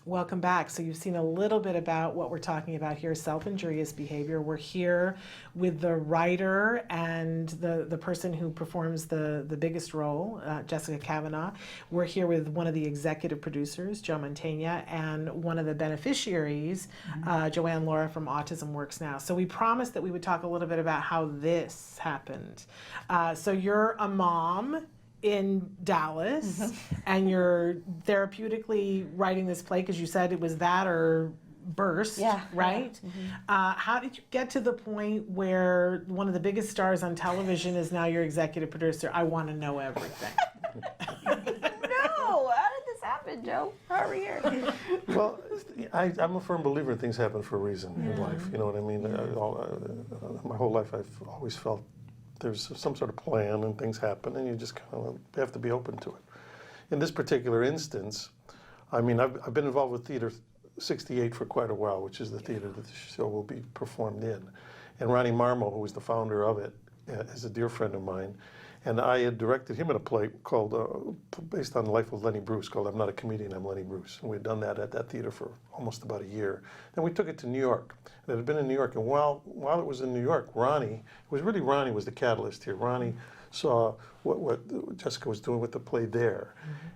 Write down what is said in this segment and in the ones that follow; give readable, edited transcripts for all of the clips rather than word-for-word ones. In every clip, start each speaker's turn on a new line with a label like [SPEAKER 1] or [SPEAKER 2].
[SPEAKER 1] Welcome back. So you've seen a little bit about what we're talking about here, self-injurious behavior. We're here with the writer and the person who performs the biggest role, Jessica Cavanagh. We're here with one of the executive producers, Joe Mantegna, and one of the beneficiaries, Joanne Laura from Autism Works Now. So we promised that we would talk a little bit about how this happened. So you're a mom in Dallas, and you're therapeutically writing this play because you said it was that or burst, right? Yeah. How did you get to the point where one of the biggest stars on television is now your executive producer? I want to know everything.
[SPEAKER 2] No, how did this happen, Joe? How are we here?
[SPEAKER 3] Well, I'm a firm believer in things happen for a reason in life. You know what I mean? My whole life I've always felt there's some sort of plan and things happen and you just kind of have to be open to it. In this particular instance, I mean, I've been involved with Theater 68 for quite a while, which is the theater that the show will be performed in. And Ronnie Marmo, who was the founder of it, is a dear friend of mine. And I had directed him in a play called, based on the life of Lenny Bruce, called I'm Not a Comedian, I'm Lenny Bruce. And we'd done that at that theater for almost about a year. Then we took it to New York. And it had been in New York. And while it was in New York, Ronnie was the catalyst here. Ronnie saw what Jessica was doing with the play there.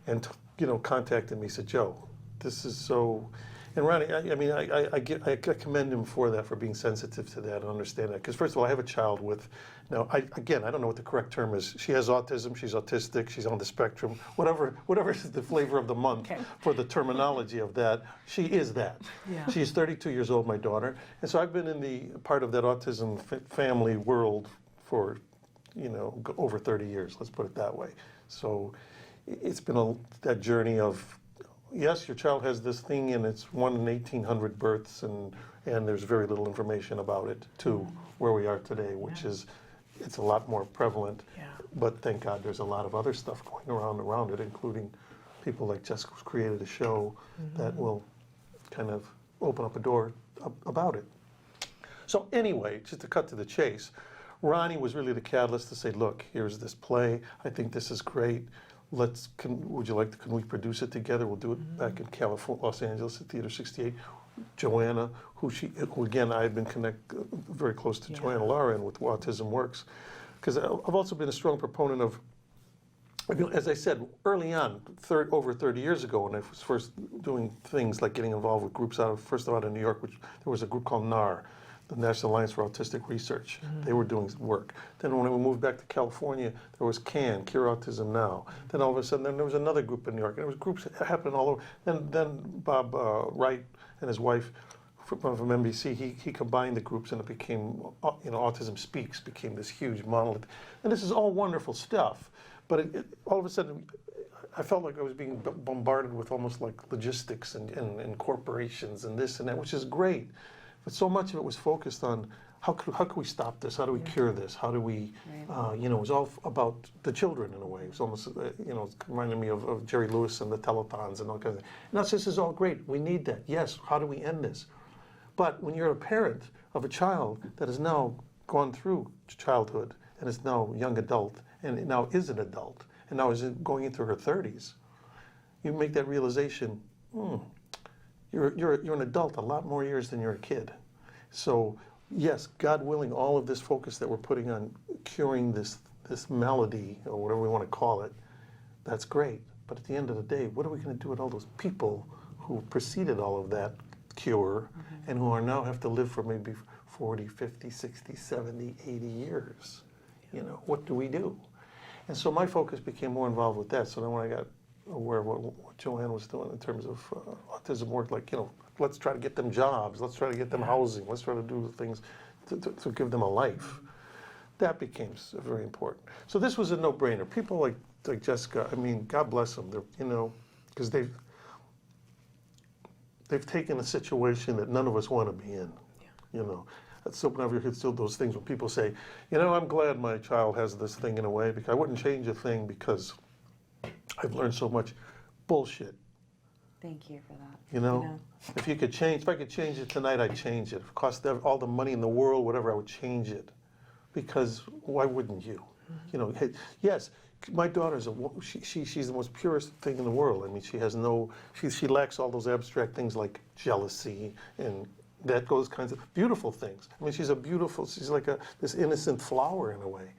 [SPEAKER 3] And, contacted me, said, Joe, this is so... And Ronnie, I commend him for that, for being sensitive to that and understand that. Because first of all, I have a child with, I don't know what the correct term is. She has autism, she's autistic, she's on the spectrum, whatever is the flavor of the month for the terminology of that, she is that. Yeah. She's 32 years old, my daughter. And so I've been in the part of that autism family world for, over 30 years, let's put it that way. So it's been that journey of, yes, your child has this thing, and it's 1 in 1,800 births, and there's very little information about it, to where we are today, which is, it's a lot more prevalent. Yeah. But thank God there's a lot of other stuff going around it, including people like Jessica who's created a show that will kind of open up a door about it. So anyway, just to cut to the chase, Ronnie was really the catalyst to say, look, here's this play, I think this is great. Can we produce it together? We'll do it back in California, Los Angeles at Theater 68. Joanna, who again, I had been very close to Joanna Laura with Autism Works. Because I've also been a strong proponent of, as I said, early on, over 30 years ago, when I was first doing things like getting involved with groups first out of New York, which there was a group called NAR, the National Alliance for Autistic Research. They were doing work. Then when we moved back to California, there was CAN, Cure Autism Now. Then all of a sudden, there was another group in New York, and there was groups happening all over. Then Bob Wright and his wife from NBC, he combined the groups, and it became, Autism Speaks became this huge monolith. And this is all wonderful stuff, but all of a sudden, I felt like I was being bombarded with almost like logistics and corporations and this and that, which is great. But so much of it was focused on how can we stop this? How do we cure this? How do we, it was all about the children in a way. It was almost, it reminded me of Jerry Lewis and the telethons and all kinds of things. And this is all great. We need that. Yes, how do we end this? But when you're a parent of a child that has now gone through childhood and is now a young adult and now is an adult and now is going into her 30s, you make that realization, You're an adult a lot more years than you're a kid. So yes, God willing, all of this focus that we're putting on curing this malady, or whatever we want to call it, that's great. But at the end of the day, what are we going to do with all those people who preceded all of that cure and who are now have to live for maybe 40, 50, 60, 70, 80 years? What do we do? And so my focus became more involved with that. So then when I got aware of what Joanne was doing in terms of autism work, like, let's try to get them jobs, let's try to get them housing, let's try to do things to give them a life. That became very important. So this was a no-brainer. People like Jessica, God bless them, because they've taken a situation that none of us want to be in. That's so whenever you hear still those things when people say, I'm glad my child has this thing in a way, because I wouldn't change a thing because I've learned so much. Bullshit.
[SPEAKER 2] Thank you for that.
[SPEAKER 3] If I could change it tonight, I'd change it. If it cost all the money in the world, whatever, I would change it. Because why wouldn't you? Yes, My daughter's she's the most purest thing in the world. I mean, she lacks all those abstract things like jealousy and those kinds of beautiful things. I mean, she's like this innocent flower in a way.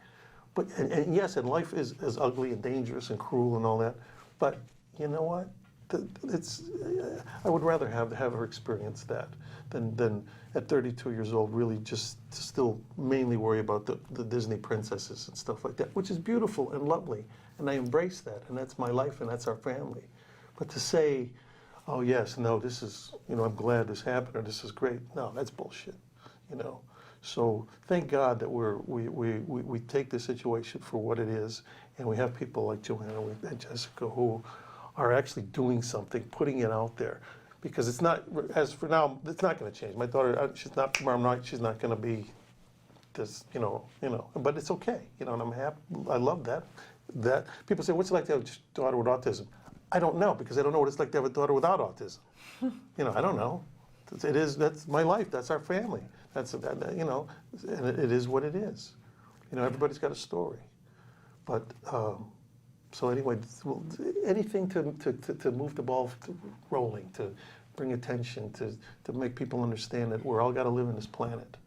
[SPEAKER 3] But and yes, and life is ugly and dangerous and cruel and all that. But you know what? I would rather have her experience that than at 32 years old really just to still mainly worry about the Disney princesses and stuff like that, which is beautiful and lovely, and I embrace that, and that's my life and that's our family. But to say, oh yes, no, this is, I'm glad this happened or this is great, no, that's bullshit, So thank God that we take the situation for what it is, and we have people like Joanna and Jessica who are actually doing something, putting it out there. Because it's not, as for now, it's not going to change. My daughter, she's not, tomorrow night, she's not going to be this, but it's okay, and I'm happy, I love that. People say, what's it like to have a daughter with autism? I don't know, because I don't know what it's like to have a daughter without autism. I don't know. That's my life, that's our family. And it is what it is. Everybody's got a story. But, so anyway, anything to move the ball rolling, to bring attention, to make people understand that we're all got to live on this planet,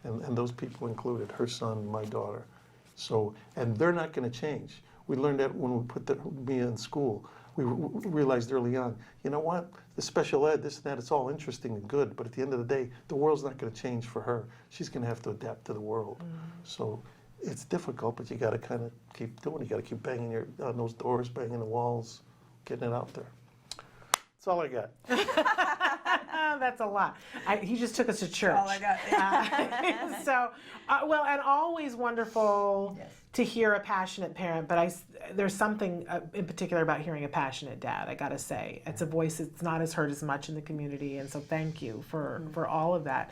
[SPEAKER 3] and those people included, her son, my daughter. So, and they're not going to change. We learned that when we put Mia in school. We realized early on, you know what, the special ed, this and that, it's all interesting and good, but at the end of the day, the world's not going to change for her. She's going to have to adapt to the world. So it's difficult, but you got to kind of keep doing it. You got to keep banging on those doors, banging the walls, getting it out there. That's all I got.
[SPEAKER 1] That's a lot. He just took us to church.
[SPEAKER 2] All I got.
[SPEAKER 1] Well, and always wonderful to hear a passionate parent, but there's something in particular about hearing a passionate dad, I gotta say. It's a voice that's not as heard as much in the community, and so thank you for all of that.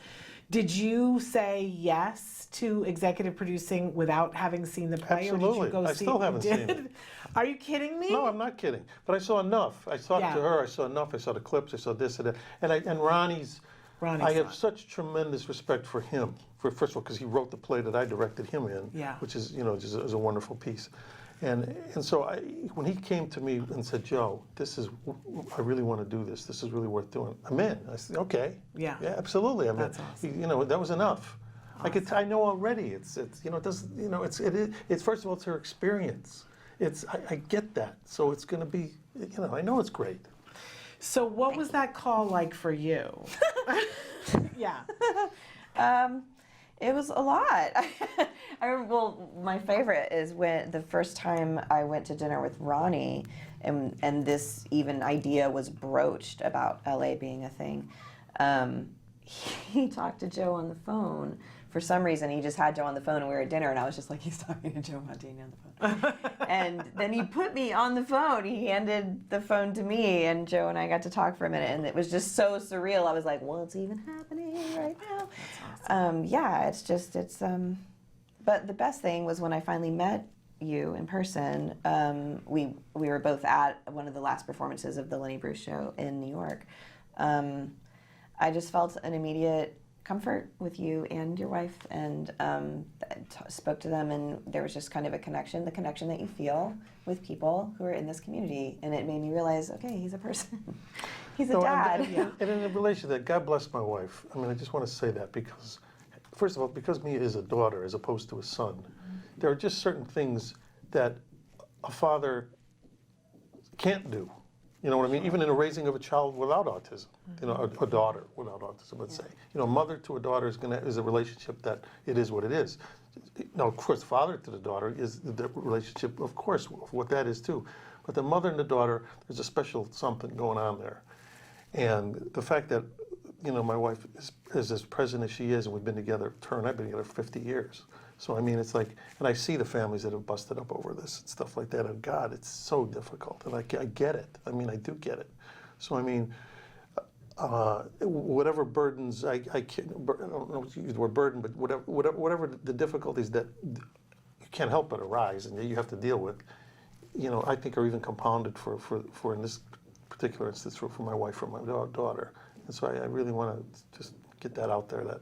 [SPEAKER 1] Did you say yes to executive producing without having seen the play?
[SPEAKER 3] Absolutely.
[SPEAKER 1] Or did you go
[SPEAKER 3] I still haven't seen it.
[SPEAKER 1] Are you kidding me?
[SPEAKER 3] No, I'm not kidding. But I saw enough. I talked to her. I saw enough. I saw the clips. I saw this and that. And Ronnie's I have such tremendous respect for him. First of all, because he wrote the play that I directed him in, which is, just a wonderful piece. And so when he came to me and said, Joe, I really want to do this. This is really worth doing. I'm in. I said, okay. Yeah, absolutely. I'm
[SPEAKER 1] That's
[SPEAKER 3] in.
[SPEAKER 1] awesome.
[SPEAKER 3] That was enough.
[SPEAKER 1] Awesome.
[SPEAKER 3] I know already. It's first of all, it's her experience. I get that. So it's going to be, I know it's great.
[SPEAKER 1] So what was that call like for you? Yeah.
[SPEAKER 2] It was a lot. My favorite is when the first time I went to dinner with Ronnie, and this even idea was broached about LA being a thing. He talked to Joe on the phone. For some reason, he just had Joe on the phone, and we were at dinner, and I was just like, he's talking to Joe Mantegna on the phone. And then he put me on the phone. He handed the phone to me, and Joe and I got to talk for a minute, and it was just so surreal. I was like, what's even happening right now?
[SPEAKER 1] That's awesome.
[SPEAKER 2] Yeah, but the best thing was when I finally met you in person. We were both at one of the last performances of the Lenny Bruce show in New York. I just felt an immediate comfort with you and your wife, and spoke to them, and there was just kind of the connection that you feel with people who are in this community, and it made me realize, okay, he's a person. He's a dad.
[SPEAKER 3] And in relation to that, God bless my wife. I mean, I just want to say that because, first of all, because Mia is a daughter as opposed to a son, there are just certain things that a father can't do. You know what I mean? Even in the raising of a child without autism, a daughter without autism, let's say. Mother to a daughter is a relationship that it is what it is. Now, of course, father to the daughter is the relationship, of course, what that is too. But the mother and the daughter, there's a special something going on there. And the fact that, my wife is as present as she is, and we've been together, I've been together for 50 years. So, I mean, it's like, and I see the families that have busted up over this and stuff like that, and God, it's so difficult, and I get it. I mean, I do get it. So, I mean, whatever burdens, I don't know if you use the word burden, but whatever the difficulties that you can't help but arise and that you have to deal with, I think are even compounded for in this particular instance, for my wife, for my daughter. And so I really want to just get that out there that,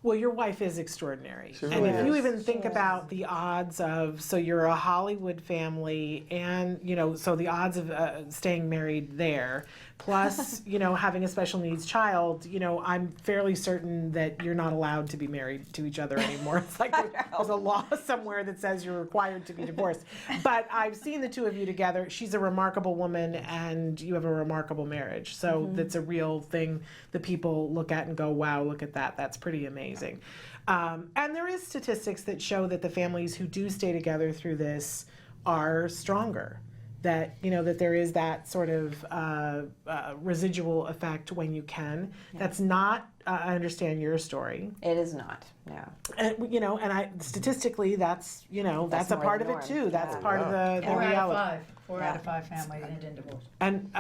[SPEAKER 1] Well, your wife is extraordinary.
[SPEAKER 3] She
[SPEAKER 1] And
[SPEAKER 3] really
[SPEAKER 1] if you
[SPEAKER 3] is.
[SPEAKER 1] even think about the odds of, so you're a Hollywood family and, so the odds of staying married there, plus, having a special needs child, I'm fairly certain that you're not allowed to be married to each other anymore. It's like there's a law somewhere that says you're required to be divorced. But I've seen the two of you together. She's a remarkable woman and you have a remarkable marriage. So that's a real thing that people look at and go, wow, look at that. That's pretty amazing. And there is statistics that show that the families who do stay together through this are stronger. That that there is that sort of residual effect when you can. Yeah. That's not. I understand your story.
[SPEAKER 2] It is not. No.
[SPEAKER 1] And and statistically, that's that's a part of it too. That's part of the reality.
[SPEAKER 4] 4 out of 5 families end in divorce.
[SPEAKER 1] And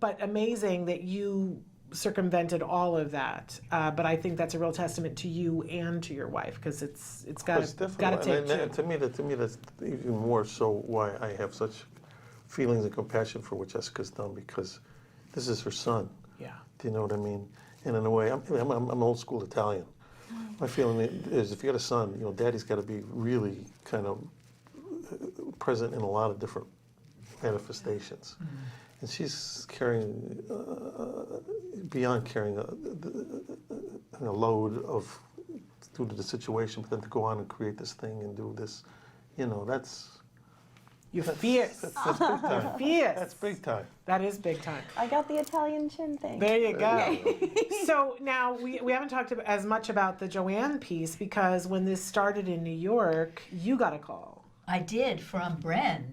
[SPEAKER 1] but amazing that you circumvented all of that, but I think that's a real testament to you and to your wife because it's got to take two.
[SPEAKER 3] To me that's even more so why I have such feelings and compassion for what Jessica's done because this is her son.
[SPEAKER 1] Yeah.
[SPEAKER 3] Do you know what I mean? And in a way, I'm old school Italian. My feeling is if you got a son, daddy's got to be really kind of present in a lot of different manifestations. Mm-hmm. And she's carrying, beyond carrying a load of, due to the situation, but then to go on and create this thing and do this, that's...
[SPEAKER 1] You're fierce.
[SPEAKER 3] That's big time.
[SPEAKER 1] You're fierce.
[SPEAKER 3] That's big time.
[SPEAKER 1] That is big time.
[SPEAKER 2] I got the Italian chin thing.
[SPEAKER 1] There you go. So now we haven't talked as much about the Joanne piece because when this started in New York, you got a call.
[SPEAKER 4] I did from Bren.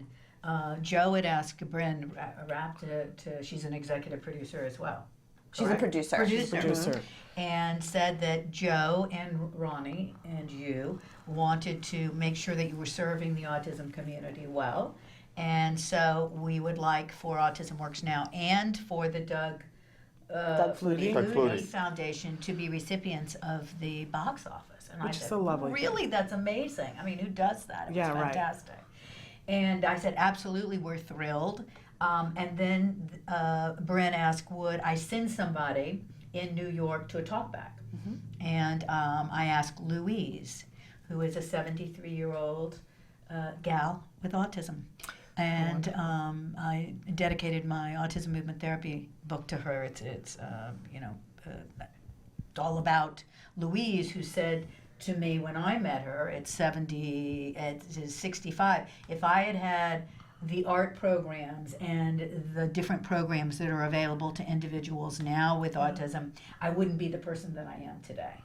[SPEAKER 4] Joe had asked Bren Rapp to she's an executive producer as well.
[SPEAKER 2] She's a producer.
[SPEAKER 1] She's a producer.
[SPEAKER 4] And said that Joe and Ronnie and you wanted to make sure that you were serving the autism community well. And so we would like for Autism Works Now and for the Doug Flutie Foundation to be recipients of the box office. And
[SPEAKER 1] Which
[SPEAKER 4] I said,
[SPEAKER 1] is a lovely
[SPEAKER 4] really,
[SPEAKER 1] thing.
[SPEAKER 4] That's amazing. I mean, who does that? It was fantastic. Right. And I said, absolutely, we're thrilled. And then Bryn asked, would I send somebody in New York to a talkback? Mm-hmm. And I asked Louise, who is a 73-year-old gal with autism. And I dedicated my autism movement therapy book to her. It's all about Louise, who said to me when I met her at 65, if I had had the art programs and the different programs that are available to individuals now with autism, I wouldn't be the person that I am today.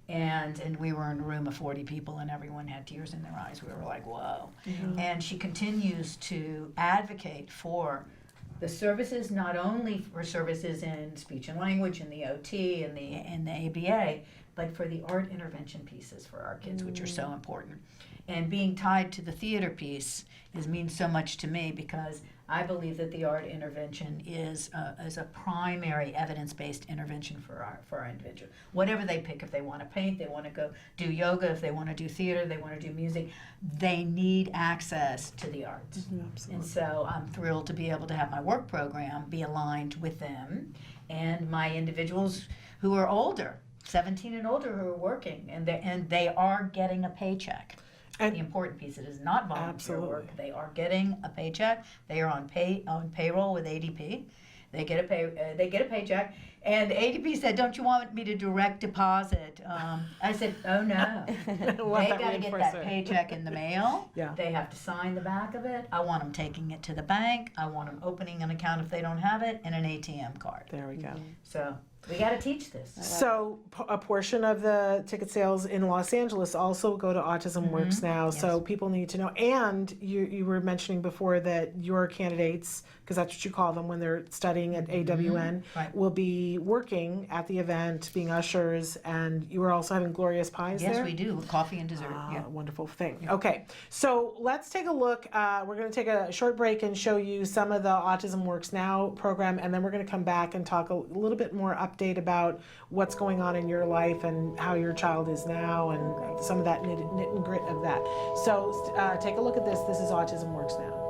[SPEAKER 4] And we were in a room of 40 people and everyone had tears in their eyes. We were like, whoa. Mm-hmm. And she continues to advocate for the services, not only for services in speech and language and the OT and the ABA, but for the art intervention pieces for our kids, which are so important. And being tied to the theater piece means so much to me because I believe that the art intervention is a primary evidence-based intervention for our individual. Whatever they pick, if they want to paint, they want to go do yoga, if they want to do theater, they want to do music, they need access to the arts. Mm-hmm, and so I'm thrilled to be able to have my work program be aligned with them and my individuals who are older, 17 and older, who are working, and they are getting a paycheck. And the important piece, it is not volunteer work. They are getting a paycheck. They are on payroll with ADP. They get a paycheck. And ADP said, "Don't you want me to direct deposit?" I said, "Oh no, they got to get that paycheck in the mail. Yeah. They have to sign the back of it. I want them taking it to the bank. I want them opening an account if they don't have it, and an ATM card."
[SPEAKER 1] There we go. Mm-hmm.
[SPEAKER 4] So we got to teach this.
[SPEAKER 1] So a portion of the ticket sales in Los Angeles also go to Autism Works Now. Yes. So people need to know. And you were mentioning before that your candidates, because that's what you call them when they're studying at AWN, right, will be working at the event, being ushers, and you are also having glorious pies there?
[SPEAKER 4] Yes, we do. Coffee and dessert. Yeah.
[SPEAKER 1] Wonderful thing. Yeah. Okay, so let's take a look. We're going to take a short break and show you some of the Autism Works Now program, and then we're going to come back and talk a little bit more update about what's going on in your life and how your child is now and some of that knit and grit of that. So take a look at this. This is Autism Works Now.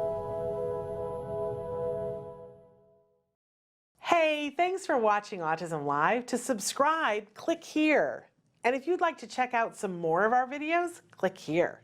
[SPEAKER 1] Hey, thanks for watching Autism Live. To subscribe, click here. And if you'd like to check out some more of our videos, click here.